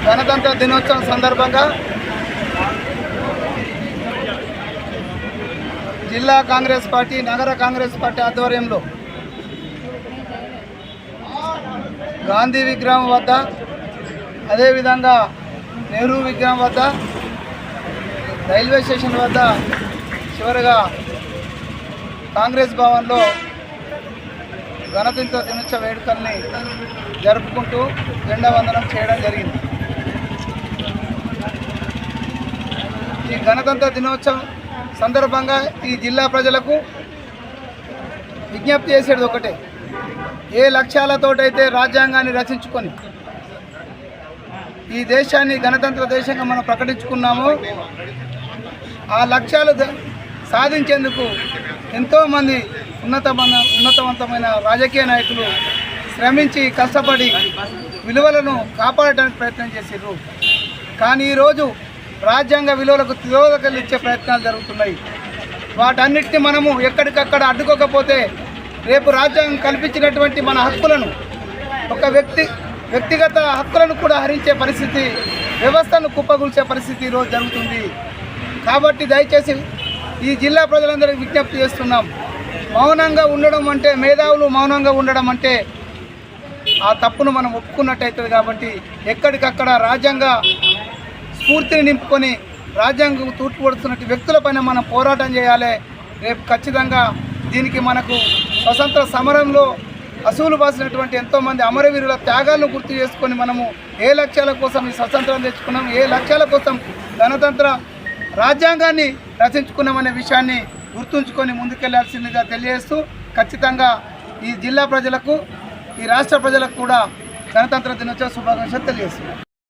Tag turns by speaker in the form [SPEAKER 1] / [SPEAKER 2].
[SPEAKER 1] గణతంత్ర దినోత్సవం సందర్భంగా జిల్లా కాంగ్రెస్ పార్టీ, నగర కాంగ్రెస్ పార్టీ ఆధ్వర్యంలో గాంధీ విగ్రహం వద్ద, అదేవిధంగా నెహ్రూ విగ్రహం వద్ద, రైల్వే స్టేషన్ వద్ద, చివరిగా కాంగ్రెస్ భవన్లో గణతంత్ర దినోత్సవ వేడుకల్ని జరుపుకుంటూ జెండా వందనం చేయడం జరిగింది. ఈ గణతంత్ర దినోత్సవం సందర్భంగా ఈ జిల్లా ప్రజలకు విజ్ఞప్తి చేసేది ఒకటే, ఏ లక్ష్యాలతోటైతే రాజ్యాంగాన్ని రచించుకొని ఈ దేశాన్ని గణతంత్ర దేశంగా మనం ప్రకటించుకున్నామో ఆ లక్ష్యాలు సాధించేందుకు ఎంతోమంది ఉన్నతవంతమైన రాజకీయ నాయకులు శ్రమించి కష్టపడి విలువలను కాపాడటానికి ప్రయత్నం చేశారు. కానీ ఈరోజు రాజ్యాంగ విలువలకు తిరోధకాలు ఇచ్చే ప్రయత్నాలు జరుగుతున్నాయి. వాటన్నిటిని మనము ఎక్కడికక్కడ అడ్డుకోకపోతే రేపు రాజ్యాంగం కల్పించినటువంటి మన హక్కులను, ఒక వ్యక్తిగత హక్కులను కూడా హరించే పరిస్థితి, వ్యవస్థను కుప్పగూల్చే పరిస్థితి ఈరోజు జరుగుతుంది. కాబట్టి దయచేసి ఈ జిల్లా ప్రజలందరికీ విజ్ఞప్తి చేస్తున్నాం, మౌనంగా ఉండడం అంటే, మేధావులు మౌనంగా ఉండడం అంటే ఆ తప్పును మనం ఒప్పుకున్నట్టయితుంది. కాబట్టి ఎక్కడికక్కడ రాజ్యాంగ స్ఫూర్తిని నింపుకొని రాజ్యాంగం తూర్పుపడుతున్నట్టు వ్యక్తులపైన మనం పోరాటం చేయాలి. రేపు ఖచ్చితంగా దీనికి మనకు స్వతంత్ర సమరంలో అసూలు బాసినటువంటి ఎంతోమంది అమరవీరుల త్యాగాలను గుర్తు చేసుకొని మనము ఏ లక్ష్యాల కోసం ఈ స్వతంత్రం తెచ్చుకున్నాం, ఏ లక్ష్యాల కోసం గణతంత్ర రాజ్యాంగాన్ని రచించుకున్నామనే విషయాన్ని గుర్తుంచుకొని ముందుకెళ్లాల్సిందిగా తెలియజేస్తూ, ఖచ్చితంగా ఈ జిల్లా ప్రజలకు, ఈ రాష్ట్ర ప్రజలకు కూడా గణతంత్ర దినోత్సవ శుభాకాంక్షలు తెలియజేస్తున్నాం.